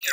Hey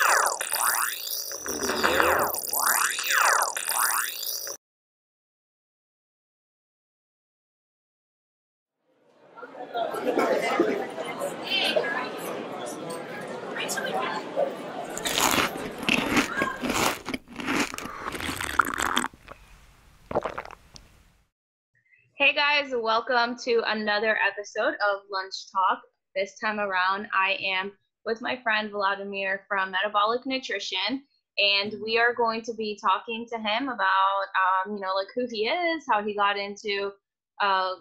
guys, welcome to another episode of Lunch Talk. This time around, I am with my friend Vladimir from Metabolic Nutrition, and we are going to be talking to him about, like who he is, how he got into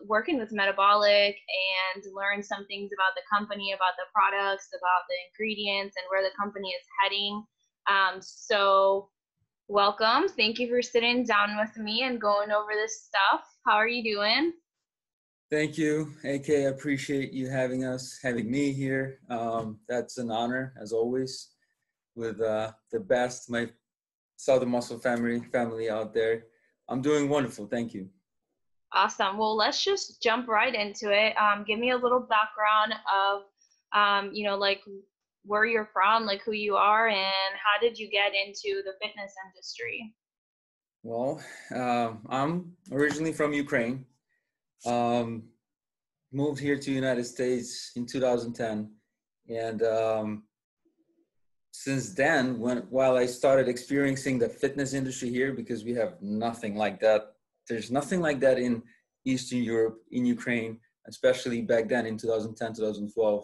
working with Metabolic, and learn some things about the company, about the products, about the ingredients, and where the company is heading. So welcome. Thank you for sitting down with me and going over this stuff. How are you doing? Thank you, AK. I appreciate you having me here. That's an honor, as always, with the best, my Southern Muscle family out there. I'm doing wonderful. Thank you. Awesome. Well, let's just jump right into it. Give me a little background of, like where you're from, like who you are, and how did you get into the fitness industry? Well, I'm originally from Ukraine. Moved here to the United States in 2010, and since then, while I started experiencing the fitness industry here, because we have nothing like that. There's nothing like that in Eastern Europe, in Ukraine, especially back then in 2010, 2012,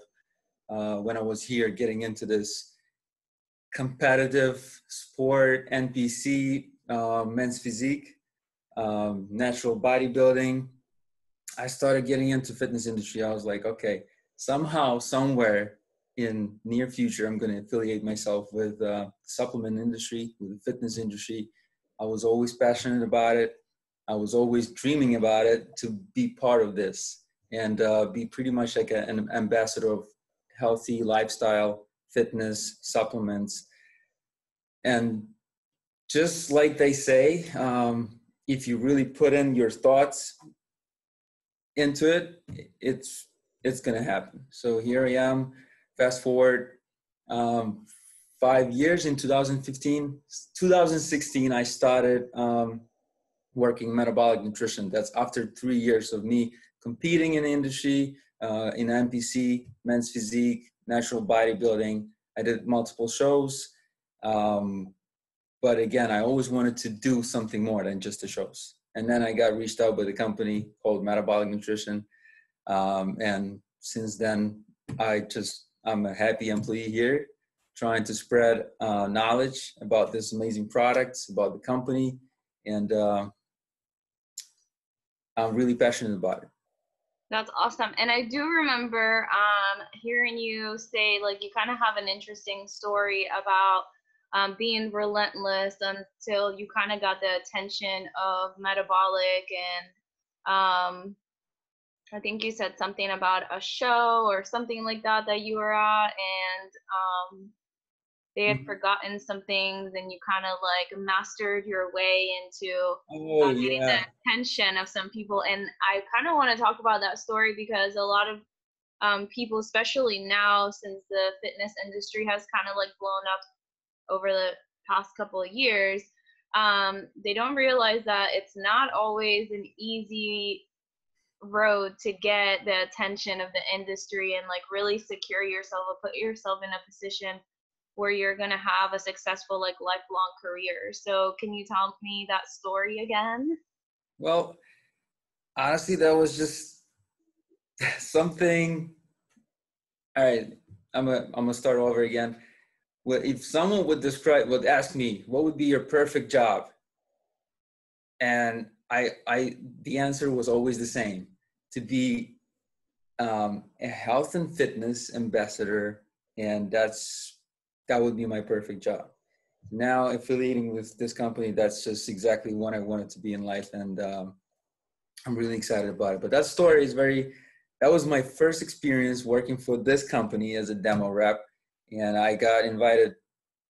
when I was here getting into this competitive sport, NPC, men's physique, natural bodybuilding. I started getting into fitness industry. I was like, okay, somehow, somewhere in near future, I'm going to affiliate myself with supplement industry, with the fitness industry. I was always passionate about it. I was always dreaming about it, to be part of this and be pretty much like an ambassador of healthy lifestyle, fitness, supplements. And just like they say, if you really put in your thoughts into it, it's going to happen. So here I am, fast forward 5 years. In 2016, I started working Metabolic Nutrition. That's after 3 years of me competing in the industry, in NPC, men's physique, natural bodybuilding. I did multiple shows. But again, I always wanted to do something more than just the shows. And then I got reached out by the company called Metabolic Nutrition. And since then, I'm a happy employee here, trying to spread knowledge about this amazing products, about the company. And I'm really passionate about it. That's awesome. And I do remember hearing you say, like, you kind of have an interesting story about being relentless until you kind of got the attention of Metabolic. And I think you said something about a show or something like that you were at, and they had forgotten some things, and you kind of like mastered your way into getting the attention of some people. And I kind of want to talk about that story because a lot of people, especially now, since the fitness industry has kind of like blown up over the past couple of years, they don't realize that it's not always an easy road to get the attention of the industry and like really secure yourself or put yourself in a position where you're going to have a successful like lifelong career. So can you tell me that story again? Well, honestly, that was just something. All right, I'm gonna start over again. Well, if someone would ask me, what would be your perfect job? And the answer was always the same: to be a health and fitness ambassador, and that would be my perfect job. Now affiliating with this company, that's just exactly what I wanted to be in life, and I'm really excited about it. But that story is that was my first experience working for this company as a demo rep, and I got invited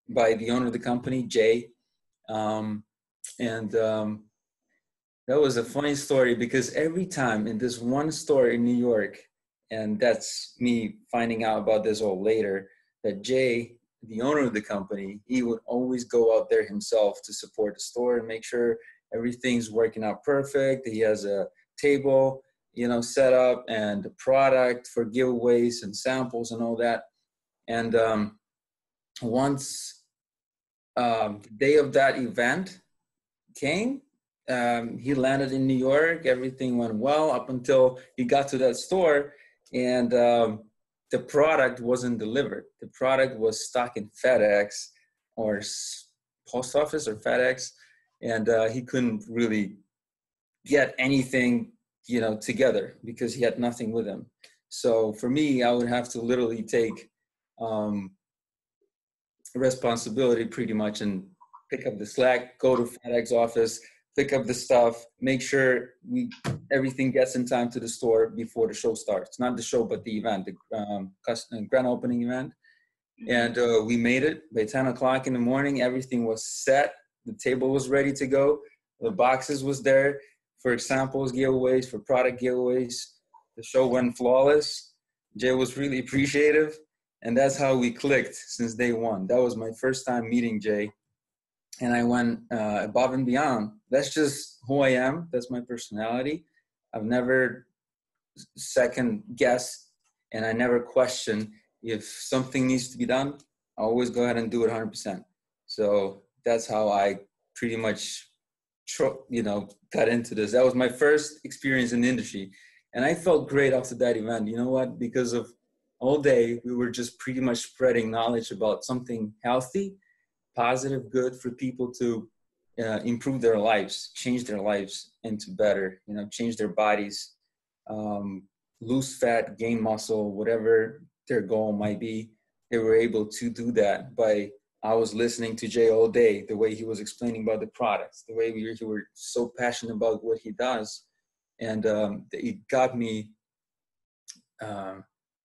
by the owner of the company, Jay, that was a funny story because every time in this one store in New York, and that's me finding out about this all later, that Jay, the owner of the company, he would always go out there himself to support the store and make sure everything's working out perfect. He has a table, set up, and the product for giveaways and samples and all that. And once the day of that event came, he landed in New York. Everything went well up until he got to that store, and the product wasn't delivered. The product was stuck in FedEx or post office or FedEx, and he couldn't really get anything, together because he had nothing with him. So for me, I would have to literally take responsibility pretty much and pick up the slack, go to FedEx office, pick up the stuff, make sure everything gets in time to the store before the show starts. Not the show, but the event, the grand opening event. And we made it by 10 o'clock in the morning. Everything was set. The table was ready to go. The boxes was there for samples giveaways, for product giveaways. The show went flawless. Jay was really appreciative. And that's how we clicked since day one. That was my first time meeting Jay. And I went above and beyond. That's just who I am. That's my personality. I've never second guessed, and I never question if something needs to be done. I always go ahead and do it 100%. So that's how I pretty much, got into this. That was my first experience in the industry. And I felt great after that event. You know what? Because of all day, we were just pretty much spreading knowledge about something healthy, positive, good for people to improve their lives, change their lives into better, change their bodies, lose fat, gain muscle, whatever their goal might be. They were able to do that I was listening to Jay all day, the way he was explaining about the products, the way we were so passionate about what he does. And it got me, it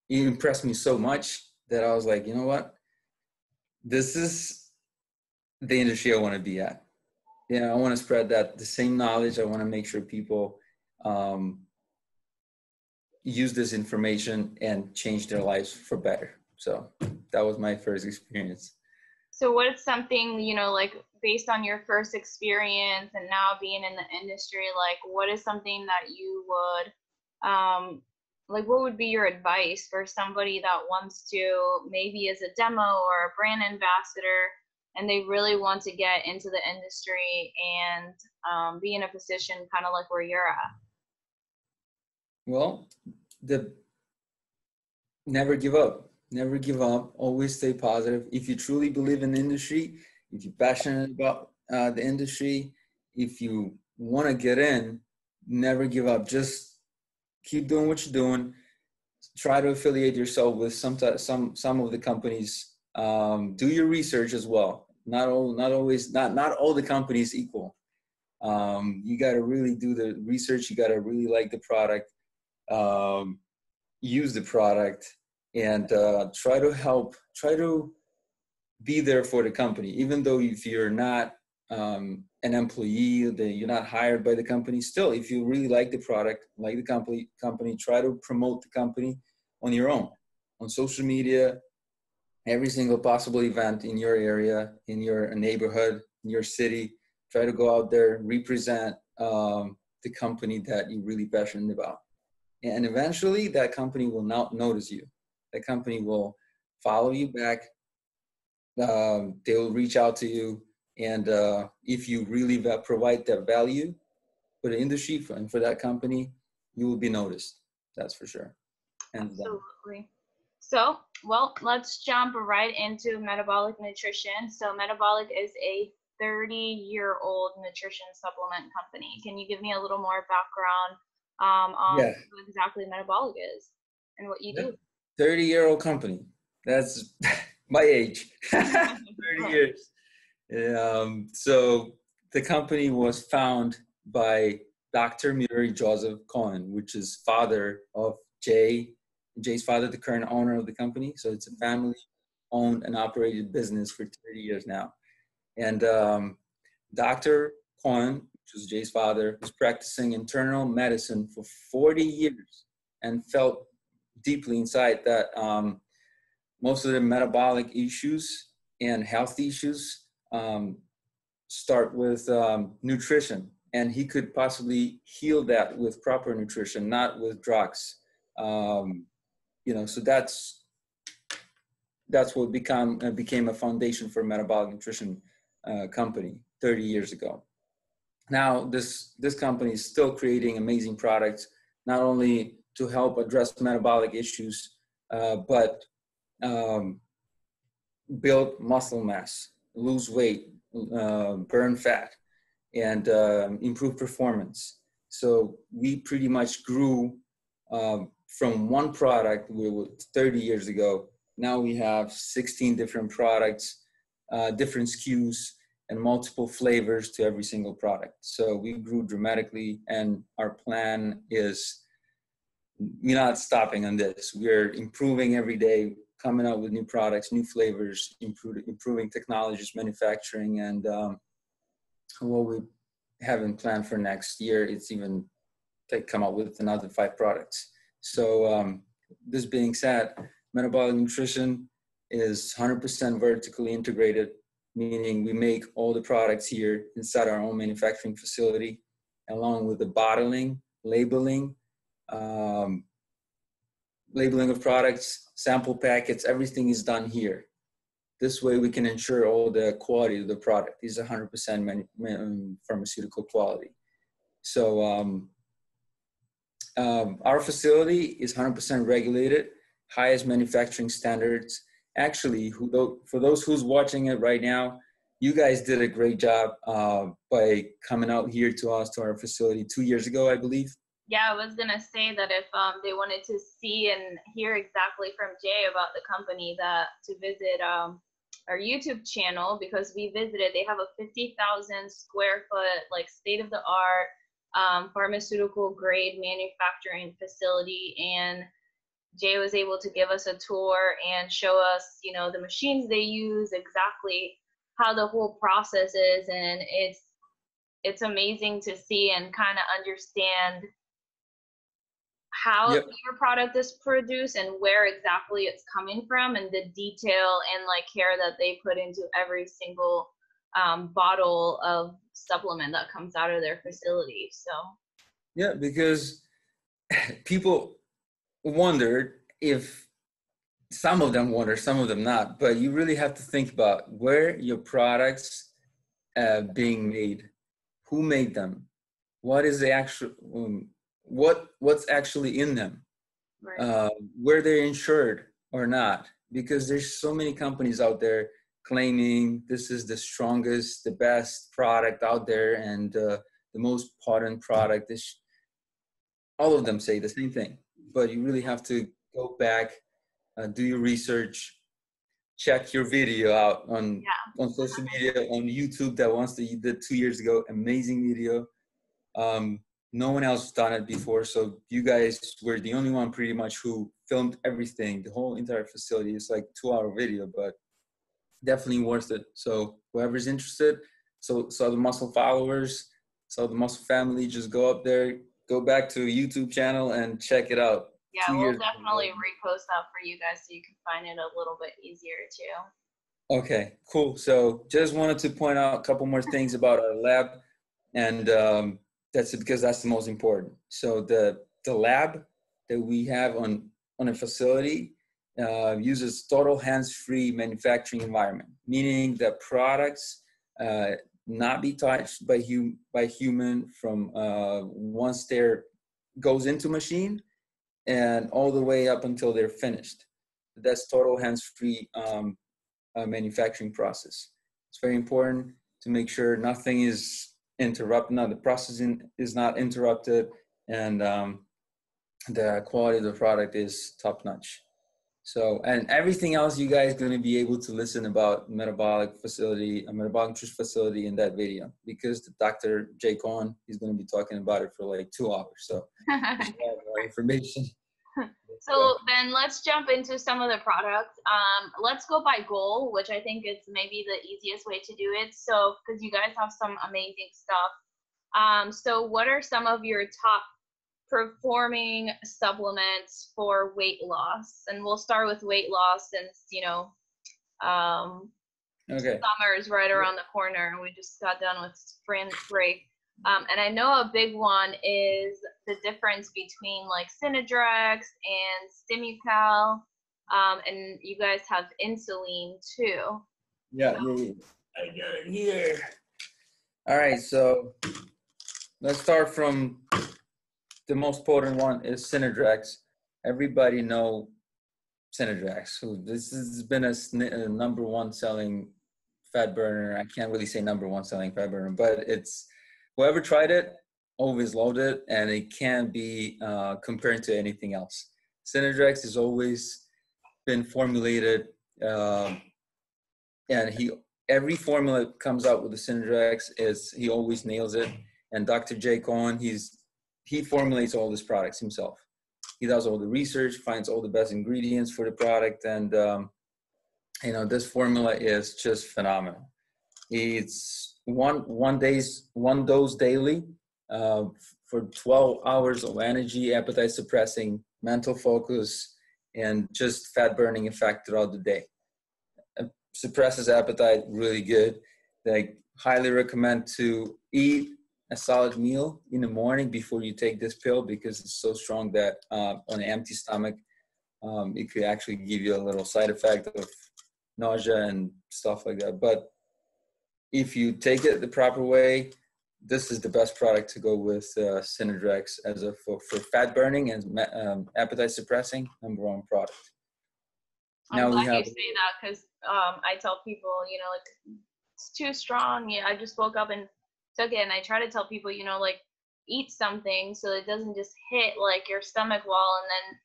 impressed me so much that I was like, you know what? This is the industry I want to be at. I want to spread the same knowledge. I want to make sure people use this information and change their lives for better. So that was my first experience. So what is something, like based on your first experience and now being in the industry, like what is something that you would, what would be your advice for somebody that wants to, maybe as a demo or a brand ambassador, and they really want to get into the industry and be in a position kind of like where you're at? Well, never give up. Never give up. Always stay positive. If you truly believe in the industry, if you're passionate about the industry, if you want to get in, never give up. Just keep doing what you're doing. Try to affiliate yourself with some of the companies. Do your research as well. Not all the companies equal. You got to really do the research. You got to really like the product. Use the product. And try to be there for the company, even though if you're not an employee, you're not hired by the company. Still, if you really like the product, like the company, try to promote the company on your own, on social media, every single possible event in your area, in your neighborhood, in your city. Try to go out there, represent the company that you're really passionate about. And eventually that company will not notice you. The company will follow you back. They will reach out to you. And if you really provide that value for the industry and for that company, you will be noticed. That's for sure. Absolutely. So, well, let's jump right into Metabolic Nutrition. So Metabolic is a 30-year-old nutrition supplement company. Can you give me a little more background on who exactly Metabolic is and what you do? 30-year-old company. That's my age. 30 years. So the company was founded by Dr. Murray Joseph Cohen, which is father of Jay's father, the current owner of the company. So it's a family-owned and operated business for 30 years now. And Dr. Cohen, which was Jay's father, was practicing internal medicine for 40 years and felt deeply inside that most of the metabolic issues and health issues start with nutrition, and he could possibly heal that with proper nutrition, not with drugs. So that's what became a foundation for Metabolic Nutrition company 30 years ago. Now this company is still creating amazing products, not only to help address metabolic issues, but build muscle mass, lose weight, burn fat, and improve performance. So we pretty much grew from one product 30 years ago. Now we have 16 different products, different SKUs, and multiple flavors to every single product. So we grew dramatically, and our plan is we're not stopping on this. We're improving every day, coming out with new products, new flavors, improving technologies, manufacturing, and what we haven't planned for next year, it's even come out with another 5 products. So this being said, Metabolic Nutrition is 100% vertically integrated, meaning we make all the products here inside our own manufacturing facility, along with the bottling, labeling of products, sample packets, everything is done here. This way we can ensure all the quality of the product is 100% pharmaceutical quality. So our facility is 100% regulated, highest manufacturing standards. Actually, for those who's watching it right now, you guys did a great job by coming out here to our facility 2 years ago, I believe. Yeah, I was gonna say that if they wanted to see and hear exactly from Jay about the company, that to visit our YouTube channel, because we visited. They have a 50,000 square foot, like state of the art pharmaceutical grade manufacturing facility, and Jay was able to give us a tour and show us, the machines they use, exactly how the whole process is, and it's amazing to see and kind of understand how your product is produced and where exactly it's coming from, and the detail and care that they put into every single bottle of supplement that comes out of their facility. So yeah, because people wondered, if some of them wonder, some of them not, but you really have to think about where your products being made, who made them, what is the actual what's actually in them, right. Where they're insured or not, because there's so many companies out there claiming this is the strongest, the best product out there, and the most potent product. All of them say the same thing, but you really have to go back, do your research, check your video out on social media, on YouTube, that one that you did 2 years ago, amazing video. No one else done it before, so you guys were the only one pretty much who filmed everything, the whole entire facility. It's like 2-hour video, but definitely worth it. So whoever's interested, so the muscle followers, so the muscle family, just go up there, go back to a YouTube channel and check it out. Yeah, we'll definitely repost that for you guys so you can find it a little bit easier too. Okay, cool. So just wanted to point out a couple more things about our lab, and that's it, because that's the most important. So the lab that we have on a facility uses total hands-free manufacturing environment, meaning that products not be touched by human from once they're goes into machine and all the way up until they're finished. That's total hands-free manufacturing process. It's very important to make sure nothing is interrupted, the processing is not interrupted, and the quality of the product is top-notch. So, and everything else you guys going to be able to listen about metabolic nutrition facility in that video, because the Dr. Jay Cohen, he's going to be talking about it for like 2 hours. So you should have more information. So then let's jump into some of the products. Let's go by goal, which I think is maybe the easiest way to do it. So, because you guys have some amazing stuff. So what are some of your top performing supplements for weight loss? And we'll start with weight loss, since Okay. Summer is right around the corner, and we just got done with spring break. And I know a big one is the difference between like Synodrex and Stimucal, and you guys have insulin too. Yeah, yeah, yeah. I got it here. All right, so let's start from the most potent one is Synodrex. Everybody know Synodrex. So this has been a number one selling fat burner. I can't really say number one selling fat burner, but it's whoever tried it always loved it, and it can't be compared to anything else. Synodrex has always been formulated, and every formula that comes out with the Synodrex he always nails it. And Dr. Jay Cohen, he formulates all these products himself. He does all the research, finds all the best ingredients for the product, and this formula is just phenomenal. It's one dose daily for 12 hours of energy, appetite suppressing, mental focus, and just fat burning effect throughout the day. It suppresses appetite really good. They highly recommend to eat a solid meal in the morning before you take this pill, because it's so strong that on an empty stomach, it could actually give you a little side effect of nausea and stuff like that. But if you take it the proper way, this is the best product to go with Synodrex for fat burning and appetite suppressing, number one product. I'm glad you say that, because I tell people, like, it's too strong. Yeah, I just woke up and took it, and I try to tell people, like, eat something so it doesn't just hit like your stomach wall, and then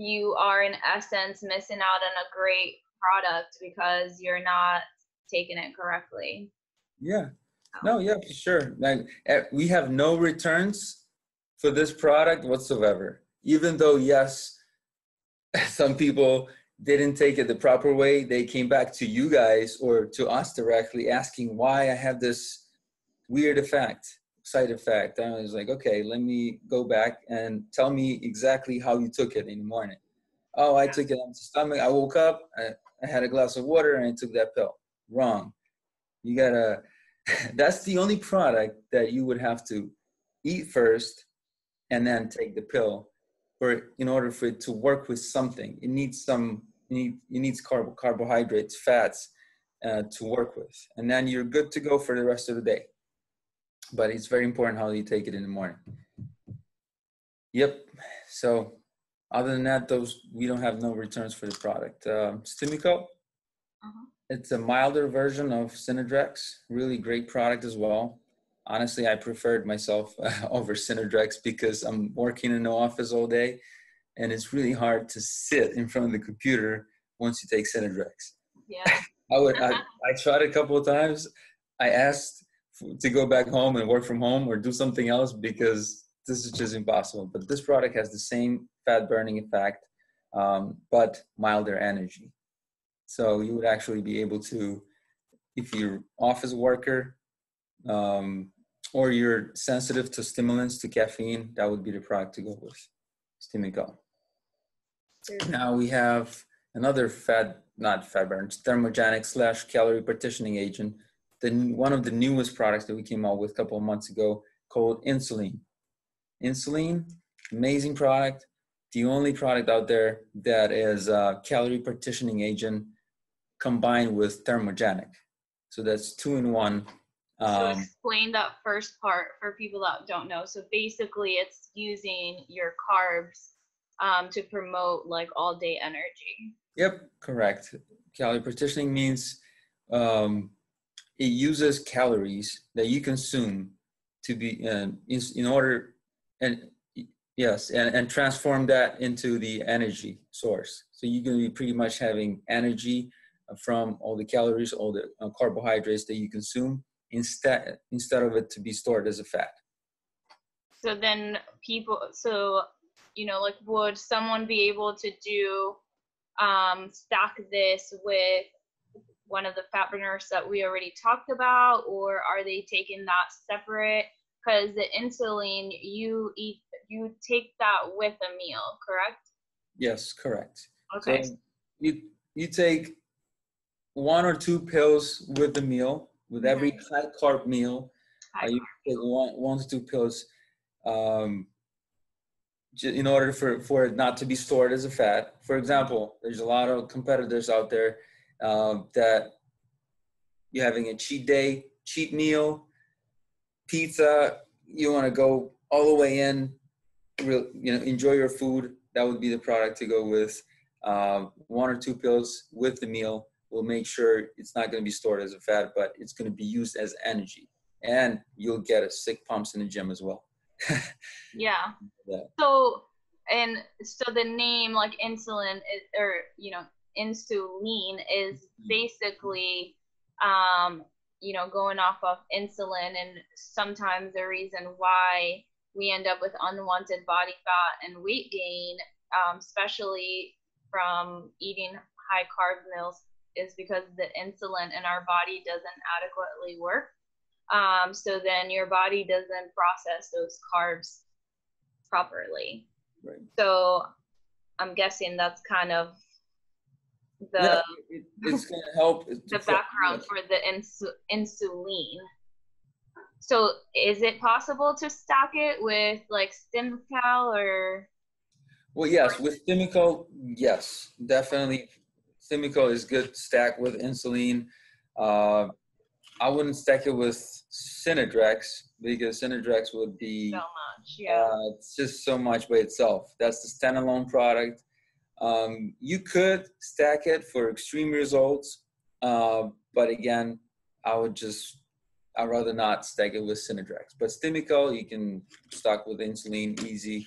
you are in essence missing out on a great product because you're not taking it correctly. Yeah. No, yeah, for sure. Like, we have no returns for this product whatsoever. Even though, yes, some people didn't take it the proper way, they came back to you guys or to us directly asking why I have this weird side effect. And I was like, okay, let me go back and tell me exactly how you took it in the morning. Oh, I took it on the stomach. I woke up, I had a glass of water, and I took that pill. Wrong. You gotta, that's the only product that you would have to eat first and then take the pill in order for it to work with something. It needs it needs carbohydrates, fats to work with. And then you're good to go for the rest of the day. But it's very important how you take it in the morning. Yep. So other than that, we don't have no returns for the product. Stimico, it's a milder version of Synodrex. Really great product as well. Honestly, I preferred myself over Synodrex because I'm working in the office all day, and it's really hard to sit in front of the computer once you take Synodrex. Yeah. I tried a couple of times. I asked to go back home and work from home or do something else because this is just impossible. But this product has the same fat burning effect, but milder energy. So you would actually be able to, if you're office worker, or you're sensitive to stimulants, to caffeine, that would be the product to go with, Stimico. Now we have another thermogenic / calorie partitioning agent, one of the newest products that we came out with a couple of months ago, called insulin. Insulin, amazing product. The only product out there that is a calorie partitioning agent combined with thermogenic. So that's 2-in-1. So explain that first part for people that don't know. So basically it's using your carbs to promote like all day energy. Yep, correct. Calorie partitioning means it uses calories that you consume to be in order and transform that into the energy source. So you're going to be pretty much having energy from all the calories, all the carbohydrates that you consume, instead of it to be stored as a fat. So then like, would someone be able to do stack this with one of the fat burners that we already talked about, or are they taking that separate? Because the insulin, you take that with a meal, correct? Yes, correct. Okay. So you take one or two pills with the meal. With every high carb meal, High you take one to two pills, um, in order for it not to be stored as a fat. For example, there's a lot of competitors out there that you're having a cheat day, cheat meal, pizza. You want to go all the way in, enjoy your food. That would be the product to go with. One or two pills with the meal will make sure it's not going to be stored as a fat, but it's going to be used as energy, and you'll get a sick pumps in the gym as well. Yeah. Yeah. So the name like insulin is, or insulin is basically going off of insulin, and sometimes the reason why we end up with unwanted body fat and weight gain, especially from eating high carb meals, is because the insulin in our body doesn't adequately work. So then your body doesn't process those carbs properly. Right. So I'm guessing that's kind of the it's going to help the background for the insulin. So is it possible to stack it with like Stimcal or? Well, yes, with Stimcal, yes, definitely. Stimcal is good stacked with insulin. I wouldn't stack it with Synodrex because Synodrex would be so much. Yeah. It's just so much by itself. That's the standalone product. You could stack it for extreme results, but again, I'd rather not stack it with Synodrex. But Stimcal, you can stock with insulin easy.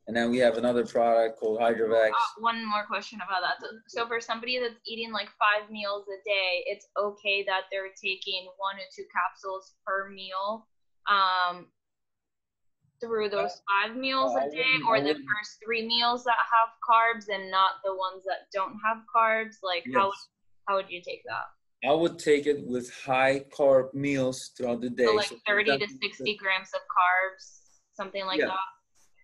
And then we have another product called Hydrovax. One more question about that. So for somebody that's eating like 5 meals a day, it's okay that they're taking 1 or 2 capsules per meal through those 5 meals a day, or the first 3 meals that have carbs and not the ones that don't have carbs? Like, yes. How would you take that? I would take it with high carb meals throughout the day. So like 30 to 60 grams of carbs, something like that?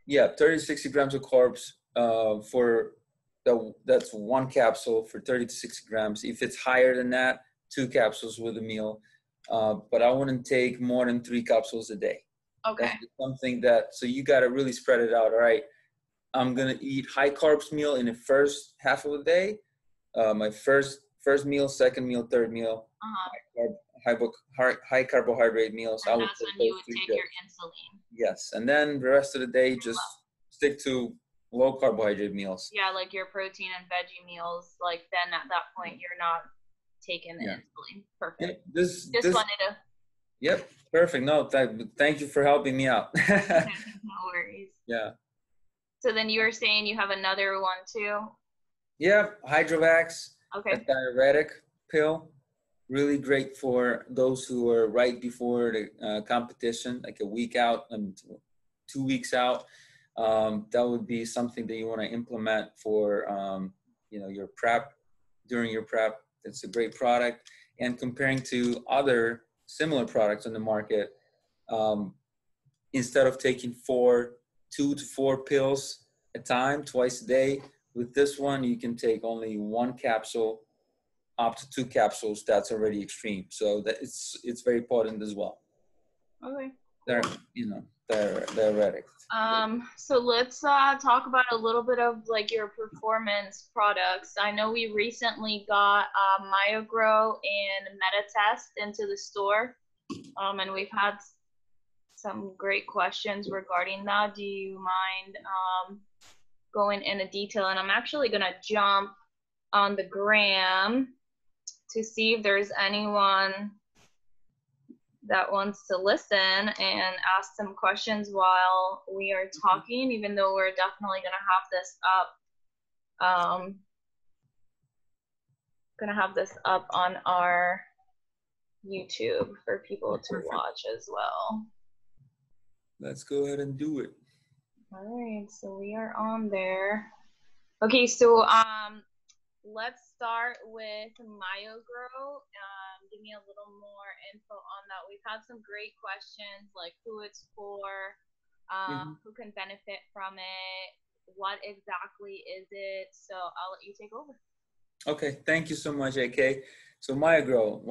Yeah, 30 to 60 grams of carbs that's 1 capsule for 30 to 60 grams. If it's higher than that, 2 capsules with a meal. But I wouldn't take more than 3 capsules a day. Okay. That's something so you got to really spread it out. All right, I'm going to eat high carbs meal in the first half of the day. My first meal, second meal, third meal, high carbohydrate meals. And that's when you would take your insulin. Yes, and then the rest of the day, just stick to low carbohydrate meals. Yeah, like your protein and veggie meals. Like then at that point, you're not taking the insulin. Perfect. Yeah, just wanted to. Yep, perfect. No, thank you for helping me out. No worries. Yeah. So then you were saying you have another one too? Yeah, Hydrovax. Okay. A diuretic pill. Really great for those who are right before the competition, like a week out and 2 weeks out. That would be something that you want to implement for your prep, during your prep. It's a great product. And comparing to other similar products on the market, instead of taking 2 to 4 pills a time, twice a day, with this one, you can take only 1 capsule, up to 2 capsules. That's already extreme. So that it's very potent as well. Okay. They're diuretic. So let's talk about a little bit of like your performance products. I know we recently got MyoGrow and MetaTest into the store, and we've had some great questions regarding that. Do you mind going into detail? And I'm actually gonna jump on the gram to see if there's anyone that wants to listen and ask some questions while we are talking, even though we're definitely going to have this up. Going to have this up on our YouTube for people to watch as well. Let's go ahead and do it. All right, so we are on there. Okay, so let's start with MyoGrow. Give me a little more info on that. We've had some great questions, like who it's for, who can benefit from it, what exactly is it. So I'll let you take over. Okay, thank you so much, AK. So MyoGrow,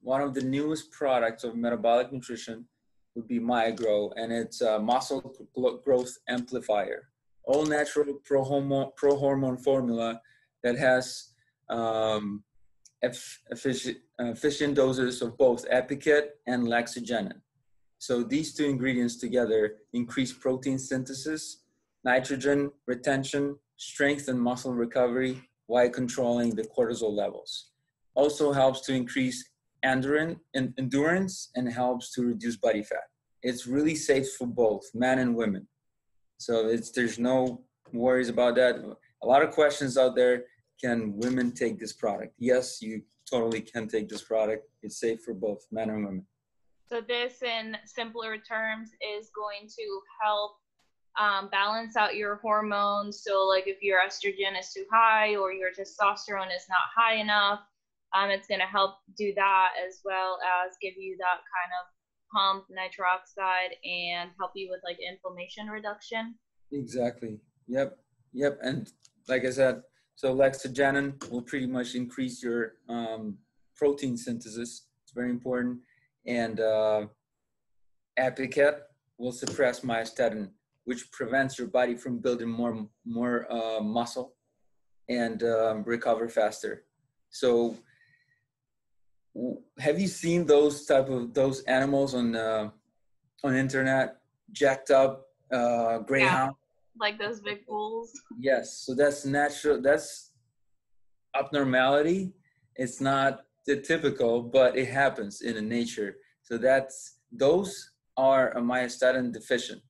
one of the newest products of metabolic nutrition would be MyoGrow, and it's a muscle growth amplifier, all natural pro hormone formula that has um, efficient doses of both epicet and laxogenin. So these two ingredients together increase protein synthesis, nitrogen retention, strength and muscle recovery while controlling the cortisol levels. Also helps to increase endurance and helps to reduce body fat. It's really safe for both men and women. So there's no worries about that. A lot of questions out there. Can women take this product? Yes, you totally can take this product. It's safe for both men and women. So this, in simpler terms, is going to help balance out your hormones. So like if your estrogen is too high or your testosterone is not high enough, it's going to help do that, as well as give you that kind of pump nitric oxide and help you with like inflammation reduction. Exactly. Yep. Yep. And like I said, so laxogenin will pretty much increase your protein synthesis. It's very important. And Apicet will suppress myostatin, which prevents your body from building more muscle and recover faster. So, have you seen those animals on internet, jacked up Yeah, greyhound? like those big bulls. Yes. So that's natural. That's abnormality. It's not the typical, but it happens in the nature. So those are a myostatin deficient.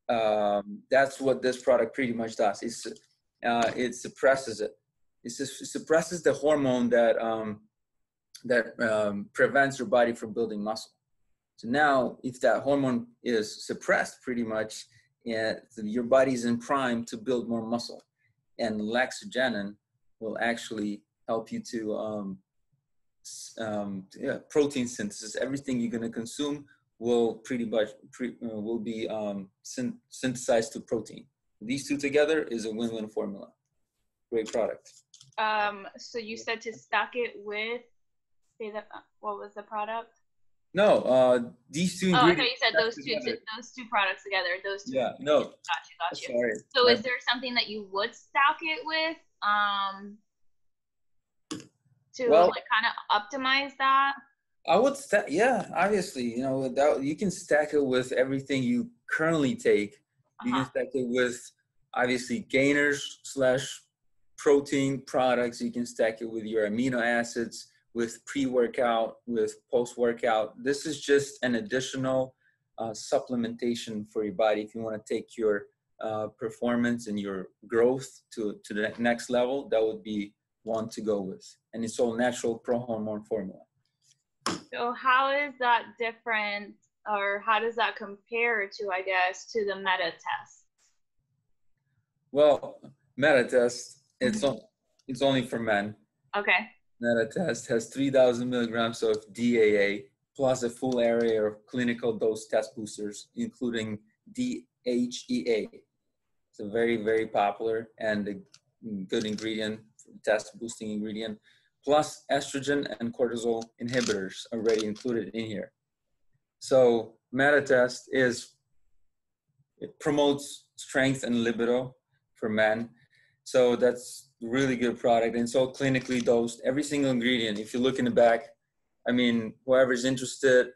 That's what this product pretty much does. It suppresses it. It suppresses the hormone that prevents your body from building muscle. So now, if that hormone is suppressed, pretty much, your body's in prime to build more muscle, and laxogenin will actually help you to protein synthesis. Everything you're going to consume will pretty much will be synthesized to protein. These two together is a win-win formula. Great product. So you said to stack it with, say that, what was the product? No, these two ingredients. Oh, I ingredients. thought you said those two products together. Those two. Yeah, no. Got you. Sorry. So is there something that you would stack it with to like kind of optimize that? I would stack, yeah, obviously, you can stack it with everything you currently take. You can stack it with, obviously, gainers / protein products. You can stack it with your amino acids, with pre-workout, with post-workout. This is just an additional supplementation for your body if you want to take your performance and your growth to the next level. That would be one to go with. And it's all natural pro-hormone formula. So how is that different, or how does that compare to, I guess, to the meta test? Well, meta test, it's only for men. Okay. Meta test has 3,000 milligrams of DAA plus a full array of clinical dose test boosters, including DHEA. It's a very, very popular and a good ingredient, test boosting ingredient, plus estrogen and cortisol inhibitors already included in here. So MetaTest it promotes strength and libido for men. So that's a really good product. And so clinically dosed, every single ingredient. If you look in the back, I mean, whoever's interested,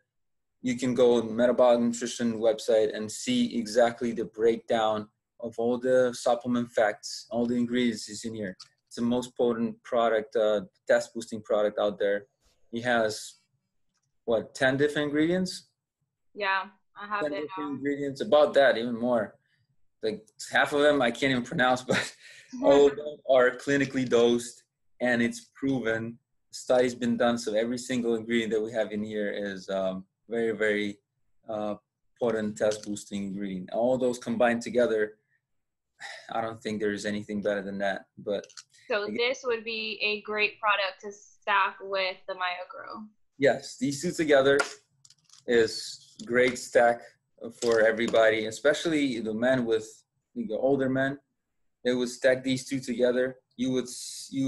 you can go on Metabolic Nutrition website and see exactly the breakdown of all the supplement facts, all the ingredients is in here. It's the most potent product, test boosting product out there. It has, 10 different ingredients? Yeah, I have 10 different ingredients, about that, even more. Like half of them I can't even pronounce, but all of them are clinically dosed, and it's proven. Studies been done, so every single ingredient that we have in here is very, very potent test boosting ingredient. All those combined together, I don't think there's anything better than that. But so again, this would be a great product to stack with the MyoGrow. Yes, these two together is great stack for everybody, especially the men with the older men. They would stack these two together. you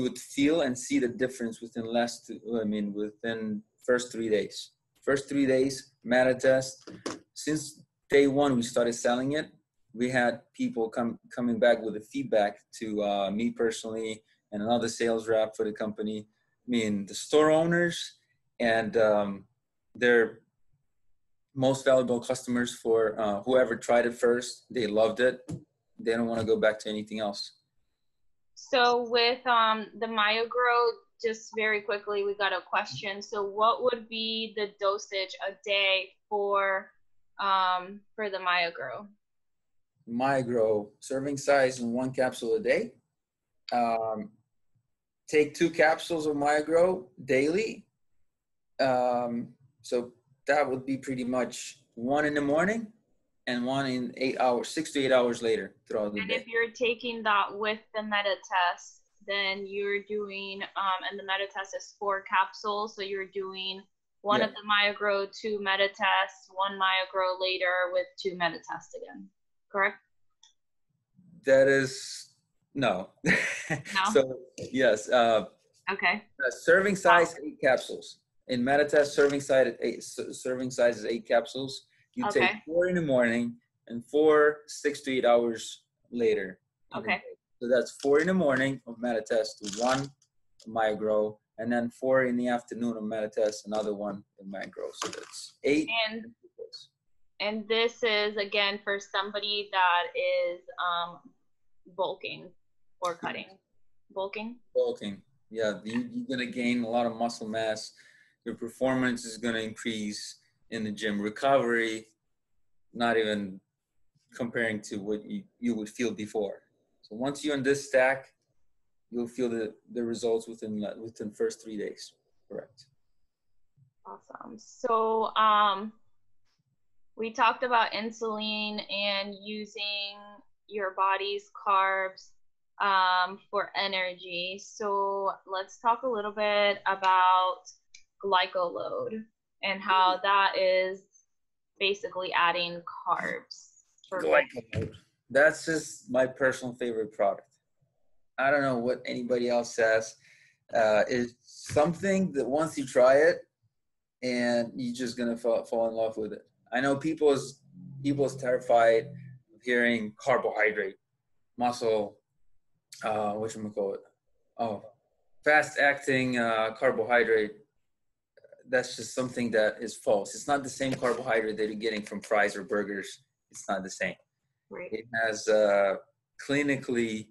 would feel and see the difference within first 3 days. First 3 days, Meta test. Since day one, we started selling it. We had people coming back with the feedback to me personally and another sales rep for the company. The store owners and their most valuable customers for whoever tried it first. They loved it. They don't want to go back to anything else. So with the MyoGrow, just very quickly, we got a question. So what would be the dosage a day for the MyoGrow? MyoGrow, serving size in 1 capsule a day. Take 2 capsules of MyoGrow daily. So that would be pretty much 1 in the morning and 1 in 8 hours, 6 to 8 hours later throughout the day. And if you're taking that with the Meta test, then you're doing, and the Meta test is 4 capsules. So you're doing 1 of the MyoGrow, 2 Meta tests, 1 MyoGrow later with 2 Meta tests again, correct? That is, no. No? So, yes. Okay. Serving size, 8 capsules. In Meta test, serving size is 8 capsules. You take 4 in the morning and 4, 6 to 8 hours later. Okay. So that's 4 in the morning of Meta test, 1 MyoGrow, and then 4 in the afternoon of Meta test, another 1 of MyoGrow. So that's 8. And this is, again, for somebody that is bulking or cutting. Bulking? Bulking. Yeah, you're going to gain a lot of muscle mass. Your performance is going to increase in the gym. Recovery, not even comparing to what you would feel before. So once you're in this stack, you'll feel the results within first 3 days. Correct. Awesome. So we talked about insulin and using your body's carbs for energy. So let's talk a little bit about glycoload and how that is basically adding carbs. Glycoload. That's just my personal favorite product. I don't know what anybody else says. It's something that once you try it, and you're just gonna fall in love with it. I know people's terrified of hearing carbohydrate, muscle, fast acting carbohydrate. That's just something that is false. It's not the same carbohydrate that you're getting from fries or burgers. It's not the same. Right. It has clinically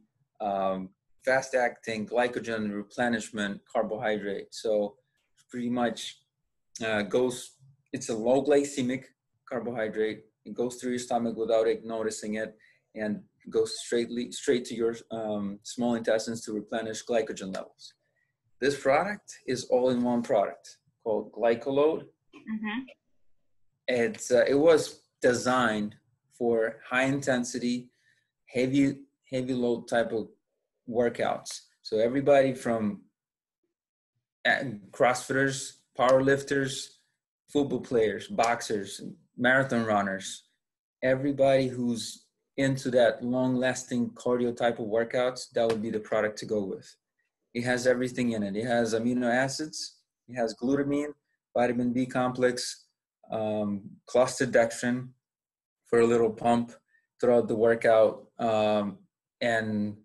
fast acting glycogen replenishment carbohydrate. So pretty much it's a low glycemic carbohydrate. It goes through your stomach without noticing it, and goes straight to your small intestines to replenish glycogen levels. This product is all-in-one product called Glycoload. Mm-hmm. It was designed for high intensity, heavy load type of workouts. So everybody from CrossFitters, power lifters, football players, boxers, marathon runners, everybody who's into that long-lasting cardio type of workouts, that would be the product to go with. It has everything in it. It has amino acids, it has glutamine, vitamin B complex, clustered dextrin for a little pump throughout the workout, and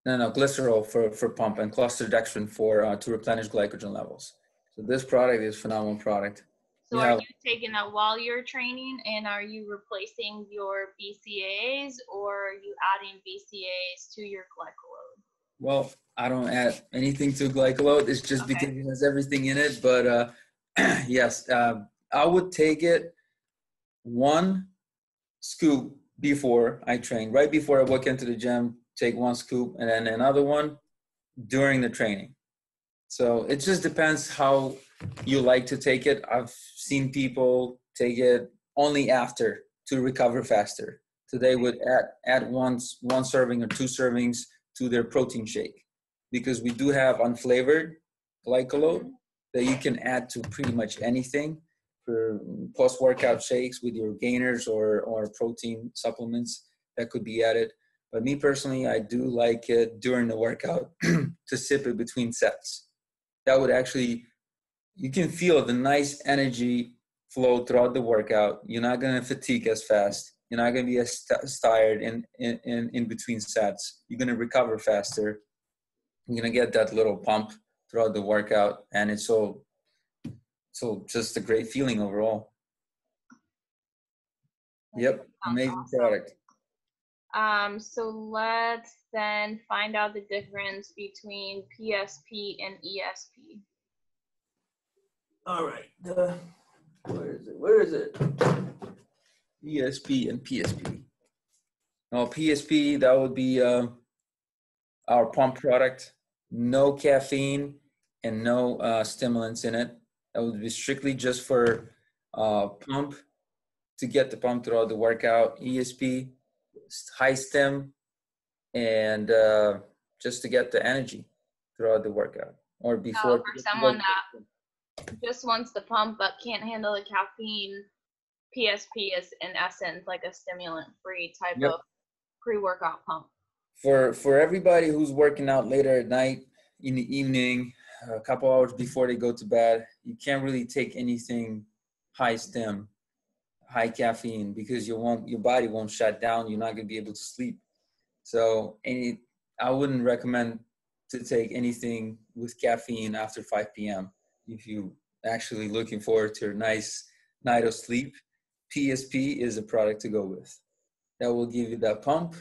glycerol for pump, and clustered dextrin to replenish glycogen levels. So this product is a phenomenal product. So are you taking that while you're training, and are you replacing your BCAAs, or are you adding BCAAs to your Glycoload? Well, I don't add anything to Glycoload. It's just because it has everything in it. But yes, I would take it 1 scoop before I train. Right before I walk into the gym, take 1 scoop, and then another one during the training. So it just depends how you like to take it. I've seen people take it only after to recover faster. So they would add one serving or 2 servings to their protein shake, because we do have unflavored Glycoload that you can add to pretty much anything for post-workout shakes with your gainers or protein supplements that could be added. But me personally, I do like it during the workout to sip it between sets. That would actually, you can feel the nice energy flow throughout the workout. You're not going to fatigue as fast. You're not going to be as tired in between sets. You're going to recover faster. You're going to get that little pump throughout the workout. And it's so just a great feeling overall. Yep, amazing awesome. product. So let's then find out the difference between PSP and ESP. All right. Where is it? ESP and PSP. Now, PSP, that would be our pump product. No caffeine and no stimulants in it. That would be strictly just for pump, to get the pump throughout the workout. ESP, high stim, and just to get the energy throughout the workout or before. For someone that just wants the pump but can't handle the caffeine, PSP is in essence like a stimulant-free type of pre-workout pump. For everybody who's working out later at night, in the evening, a couple hours before they go to bed, you can't really take anything high stim, high caffeine, because your body won't shut down. You're not going to be able to sleep. So I wouldn't recommend to take anything with caffeine after 5 p.m. if you actually looking forward to a nice night of sleep. PSP is a product to go with. That will give you that pump.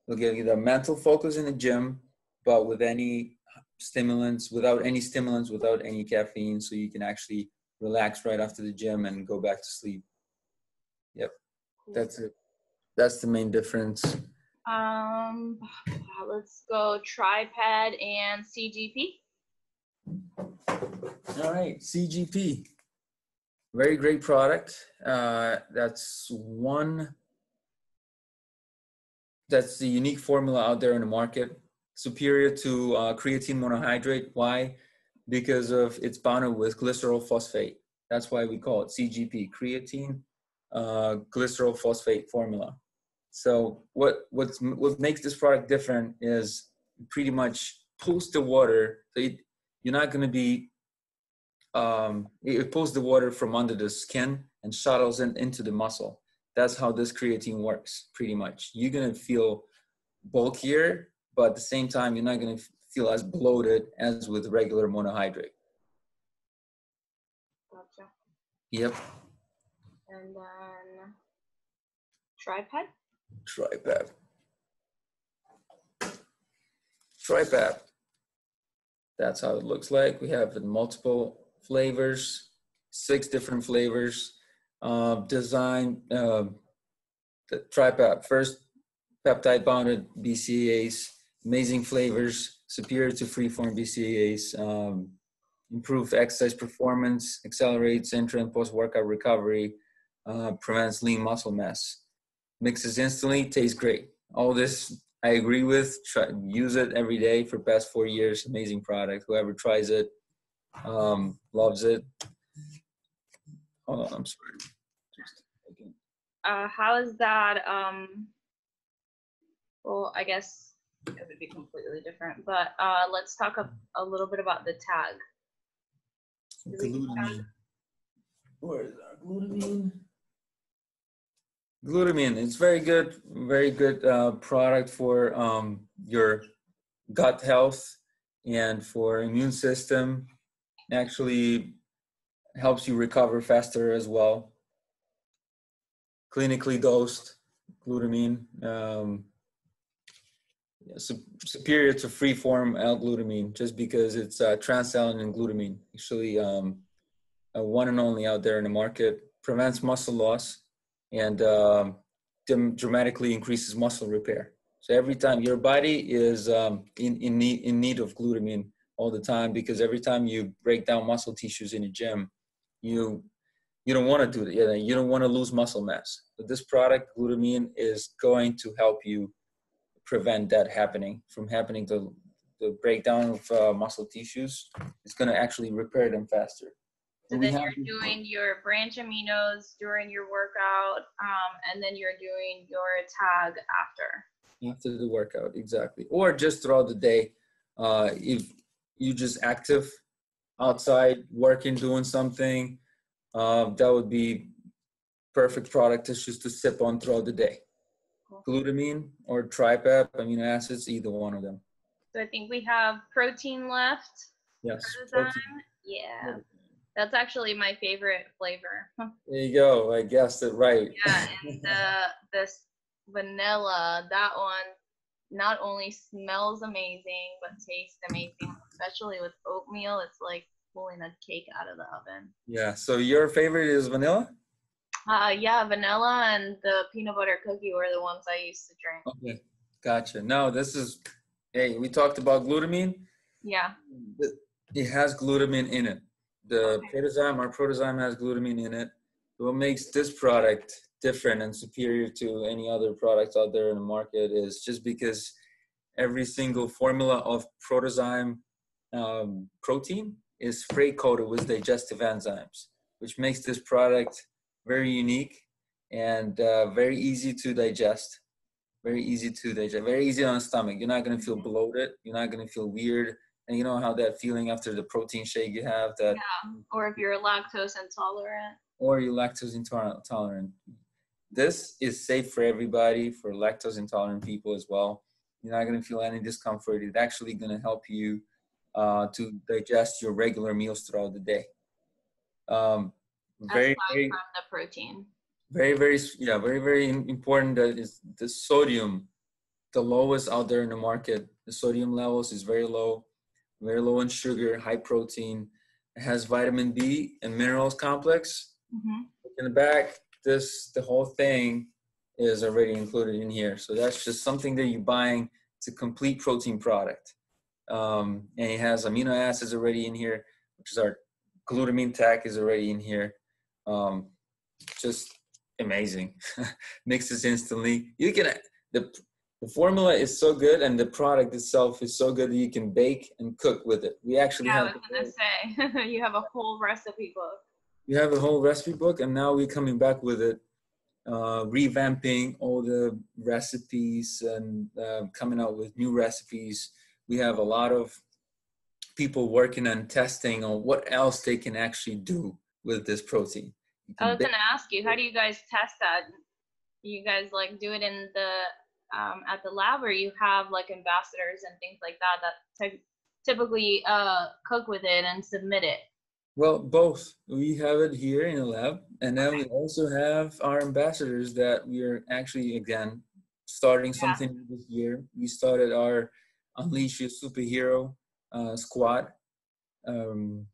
It'll give you the mental focus in the gym, but without any stimulants, without any caffeine, so you can actually relax right after the gym and go back to sleep. Yep, that's it. That's the main difference. Let's go tripod and CGP. All right, CGP. Very great product. That's the unique formula out there in the market. Superior to creatine monohydrate. Why? Because of it's bounded with glycerol phosphate. That's why we call it CGP, creatine glycerol phosphate formula. So what makes this product different is pretty much pulls the water. So you're not going to be it pulls the water from under the skin and shuttles it into the muscle. That's how this creatine works, pretty much. You're going to feel bulkier, but at the same time, you're not going to feel as bloated as with regular monohydrate. Gotcha. Yep. And then tripod? Tripod. That's how it looks like. We have multiple flavors, 6 different flavors. Design the tripod. First, peptide bounded BCAAs, amazing flavors, superior to freeform BCAAs, improved exercise performance, accelerates intra and post-workout recovery, prevents lean muscle mass. Mixes instantly, tastes great. All this I agree with. Use it every day for past 4 years. Amazing product. Whoever tries it loves it. Hold on, I'm sorry. How is that? Well, I guess it would be completely different, but let's talk a little bit about the tag. Glutamine. Where is our glutamine? Glutamine. It's very good product for your gut health and for immune system. Actually helps you recover faster as well. Clinically dosed glutamine, superior to free-form L-glutamine, just because it's trans-alanine glutamine. Actually, one and only out there in the market. Prevents muscle loss and dramatically increases muscle repair. So every time your body is in need of glutamine all the time, because every time you break down muscle tissues in the gym, you don't want to do that. You don't want to lose muscle mass. But this product, glutamine, is going to help you prevent that from happening. The breakdown of muscle tissues. It's going to actually repair them faster. So then you're doing your branch aminos during your workout, and then you're doing your tag after. After the workout, exactly. Or just throughout the day. If you just active outside, working, doing something, that would be perfect product to just to sip on throughout the day. Cool. Glutamine or tripep, amino acids, either one of them. So I think we have protein left. Yes, Protozyme. protein. Yeah. That's actually my favorite flavor. There you go. I guessed it right. Yeah, and this vanilla, that one not only smells amazing but tastes amazing, especially with oatmeal. It's like pulling a cake out of the oven. Yeah. So your favorite is vanilla? Yeah, vanilla and the peanut butter cookie were the ones I used to drink. Okay. Gotcha. No, this is, hey, we talked about glutamine. Yeah. It has glutamine in it. The Okay. protozyme, our protozyme has glutamine in it. What makes this product different and superior to any other products out there in the market is just because every single formula of protozyme protein is spray coated with digestive enzymes, which makes this product very unique and very easy to digest. Very easy to digest, very easy on the stomach. You're not going to feel bloated. You're not going to feel weird. And you know how that feeling after the protein shake you have that. Yeah. Or if you're lactose intolerant. Or you're lactose intolerant. This is safe for everybody, for lactose intolerant people as well. You're not going to feel any discomfort. It's actually going to help you to digest your regular meals throughout the day. Very, very, from the protein. very, very, yeah, very, very important that is the sodium, the lowest out there in the market. The sodium levels is very low in sugar, high protein. It has vitamin B and minerals complex. Mm-hmm. In the back, the whole thing is already included in here. So that's just something that you're buying. It's a complete protein product. And it has amino acids already in here, which is our glutamine tag is already in here. Just amazing. Mixes instantly. You can, the formula is so good and the product itself is so good that you can bake and cook with it. We actually have. I was going to say, you have a whole recipe book. You have a whole recipe book, and now we're coming back with it, revamping all the recipes and coming out with new recipes. We have a lot of people working on testing on what else they can actually do with this protein. I was going to ask you, how do you guys test that? You guys like do it in the at the lab, or you have like ambassadors and things like that typically cook with it and submit it? Well, both. We have it here in the lab, and then we also have our ambassadors that we are actually, again, starting something this year. We started our Unleash Your Superhero squad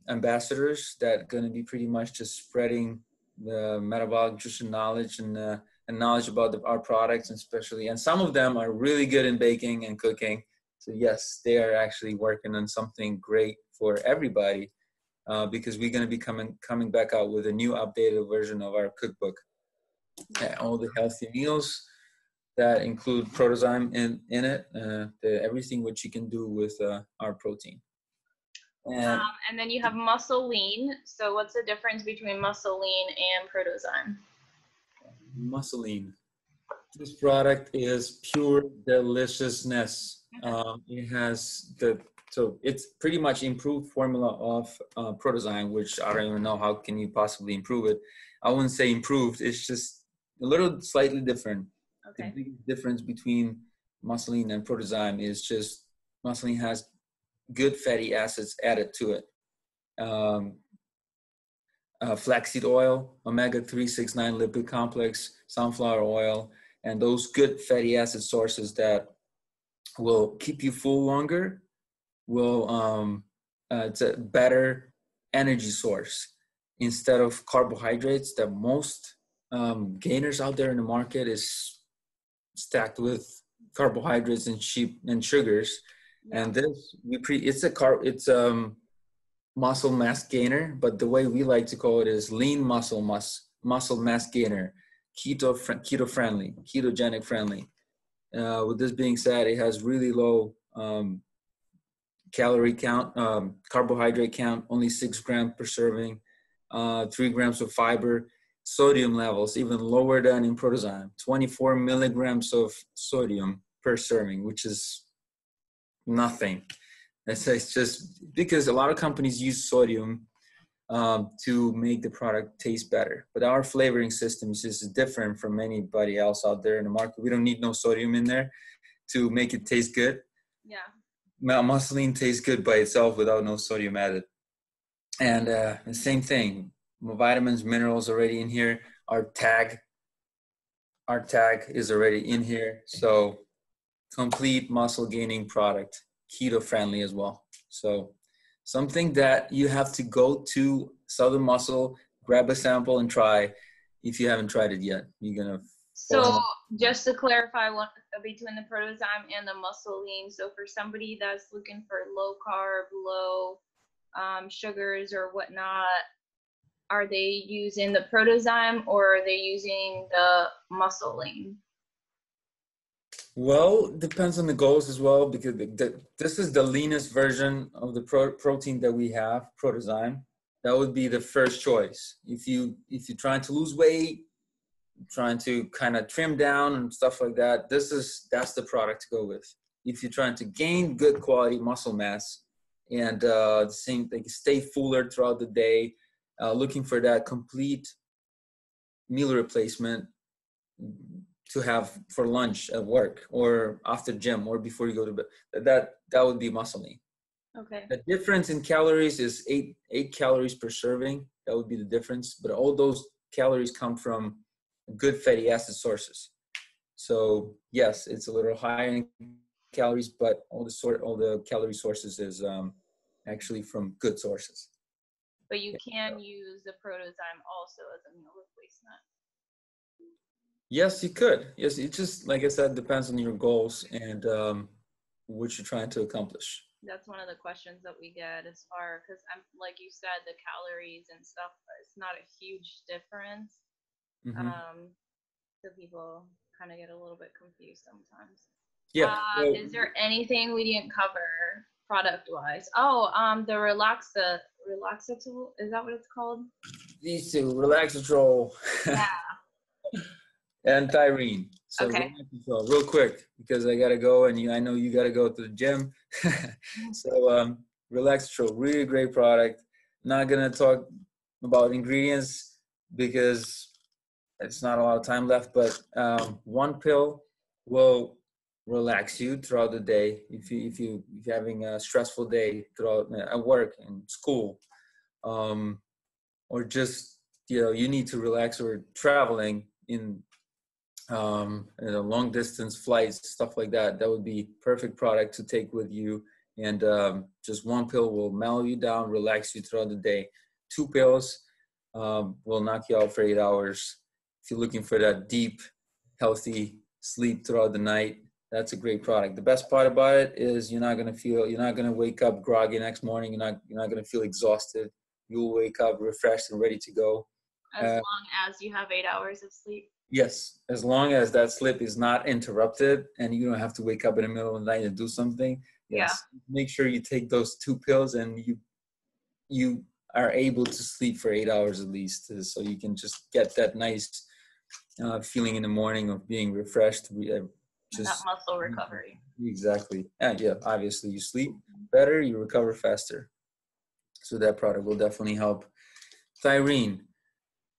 ambassadors that going to be pretty much just spreading the metabolic nutrition knowledge and knowledge about our products, and some of them are really good in baking and cooking. So yes, they are actually working on something great for everybody. Because we're going to be coming back out with a new updated version of our cookbook. All the healthy meals that include protozyme in it, everything what you can do with our protein. And then you have muscle lean. So what's the difference between muscle lean and protozyme? Muscle lean. This product is pure deliciousness. It has so it's pretty much improved formula of protozyme, which I don't even know how can you possibly improve it. I wouldn't say improved. It's just a little slightly different. Okay. The big difference between muscleine and protozyme is just muscleine has good fatty acids added to it. Flaxseed oil, omega-369 lipid complex, sunflower oil, and those good fatty acid sources that will keep you full longer. It's a better energy source instead of carbohydrates that most gainers out there in the market is stacked with carbohydrates and sugars. Yeah. And this it's a muscle mass gainer, but the way we like to call it is lean muscle mass gainer, ketogenic friendly. With this being said, it has really low calorie count, carbohydrate count, only 6 grams per serving, 3 grams of fiber, sodium levels even lower than in protozyme, 24 milligrams of sodium per serving, which is nothing. It's just because a lot of companies use sodium to make the product taste better. But our flavoring systems is different from anybody else out there in the market. We don't need no sodium in there to make it taste good. Yeah. Muscle tastes good by itself without no sodium added. And the same thing, vitamins, minerals already in here. Our tag is already in here. So complete muscle gaining product, keto friendly as well. So something that you have to go to Southern Muscle, grab a sample and try if you haven't tried it yet. You're going to. So just to clarify what between the Protozyme and the Muscle Lean. So for somebody that's looking for low carb, low sugars or whatnot, are they using the Protozyme or are they using the Muscle Lean? Well, depends on the goals as well, because this is the leanest version of the protein that we have, Protozyme. That would be the first choice. If you're trying to lose weight, trying to kind of trim down and stuff like that, that's the product to go with. If you're trying to gain good quality muscle mass and the same, like stay fuller throughout the day, looking for that complete meal replacement to have for lunch at work or after gym or before you go to bed, that would be Muscle Lean. Okay. The difference in calories is eight calories per serving. That would be the difference. But all those calories come from good fatty acid sources. So yes, it's a little higher in calories, but all the calorie sources is actually from good sources. But you can use the Protozyme also as a meal replacement. Yes, you could. Yes, it just, like I said, depends on your goals and what you're trying to accomplish. That's one of the questions that we get as far, because I'm like you said, the calories and stuff, it's not a huge difference. Mm-hmm. So people kind of get a little bit confused sometimes. Yeah. Is there anything we didn't cover product wise? Oh, the Relaxatul, is that what it's called? These two, Relaxatrol. Yeah. And Tyrene. So Okay. real quick, because I gotta go, and I know you gotta go to the gym. So Relaxatrol, really great product. Not gonna talk about ingredients because it's not a lot of time left, but one pill will relax you throughout the day if you're having a stressful day throughout at work and school, or just you need to relax or traveling in long distance flights, stuff like that. That would be perfect product to take with you. And just one pill will mellow you down, relax you throughout the day. Two pills will knock you out for 8 hours. If you're looking for that deep, healthy sleep throughout the night, that's a great product. The best part about it is you're not gonna wake up groggy next morning. You're not gonna feel exhausted. You'll wake up refreshed and ready to go. As long as you have 8 hours of sleep. Yes, as long as that sleep is not interrupted and you don't have to wake up in the middle of the night and do something. Yes, yeah. Make sure you take those two pills and you are able to sleep for 8 hours at least, so you can just get that nice feeling in the morning of being refreshed. Just that muscle recovery. Exactly. And yeah, obviously you sleep better, you recover faster. So that product will definitely help. Tyrene,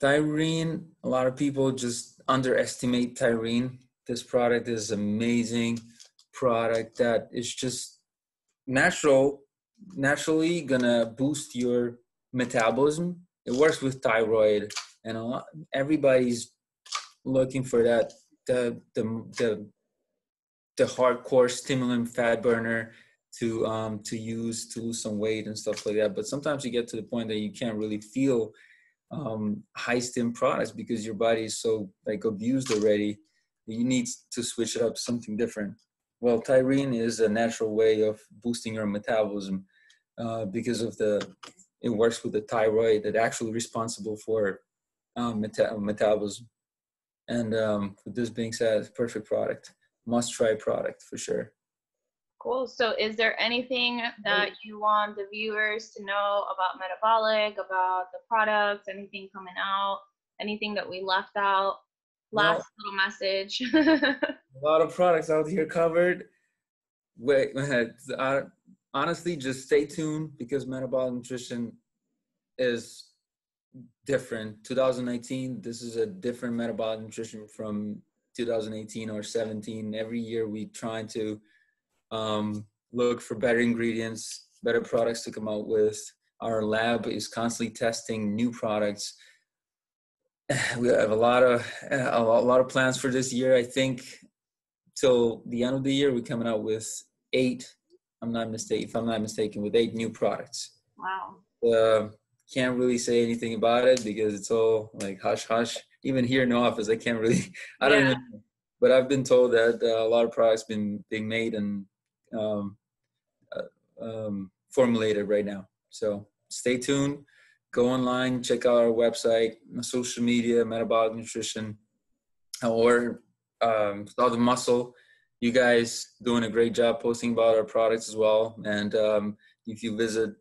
a lot of people just underestimate Tyrene. This product is amazing product that is just naturally gonna boost your metabolism. It works with thyroid, and everybody's looking for that the hardcore stimulant fat burner to use to lose some weight and stuff like that. But sometimes you get to the point that you can't really feel high stim products because your body is so abused already. You need to switch it up to something different. Well, Tyrene is a natural way of boosting your metabolism because of it works with the thyroid that actually responsible for metabolism. And with this being said, it's a perfect product, must try product for sure. Cool. So is there anything that you want the viewers to know about Metabolic, about the products, anything coming out, anything that we left out? Well, last little message. a lot of products out here covered. Wait, honestly, just stay tuned because metabolic nutrition is different. 2019, this is a different metabolic nutrition from 2018 or 17. Every year we try to look for better ingredients, better products to come out with. Our lab is constantly testing new products. We have a lot of plans for this year. I think till the end of the year, we're coming out with 8. If I'm not mistaken, with 8 new products. Wow. Can't really say anything about it because it's all like hush hush. Even here in the office, I can't really. I don't Yeah. even know. But I've been told that a lot of products being made and um, formulated right now. So stay tuned. Go online, check out our website, social media, Metabolic Nutrition, or Saw the Muscle. You guys doing a great job posting about our products as well. And if you visit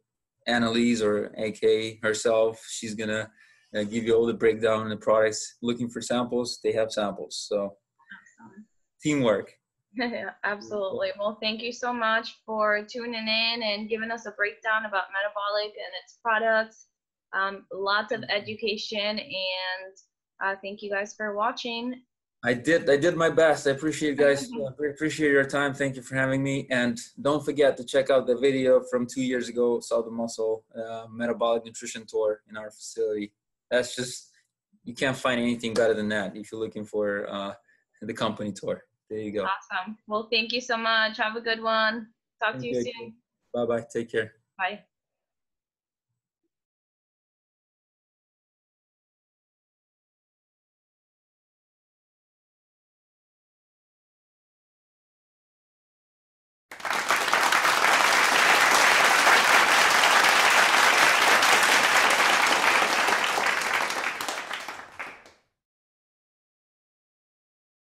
Annalise or AK herself, she's gonna give you all the breakdown on the products. Looking for samples, they have samples. So teamwork. Yeah, absolutely. Well, thank you so much for tuning in and giving us a breakdown about metabolic and its products. Lots of education, and thank you guys for watching. I did my best. I appreciate you guys. Appreciate your time. Thank you for having me. And don't forget to check out the video from 2 years ago, Saw the Muscle Metabolic Nutrition Tour in our facility. That's just, you can't find anything better than that if you're looking for the company tour. There you go. Awesome. Well, thank you so much. Have a good one. Talk to you soon. Bye-bye. Take care. Bye.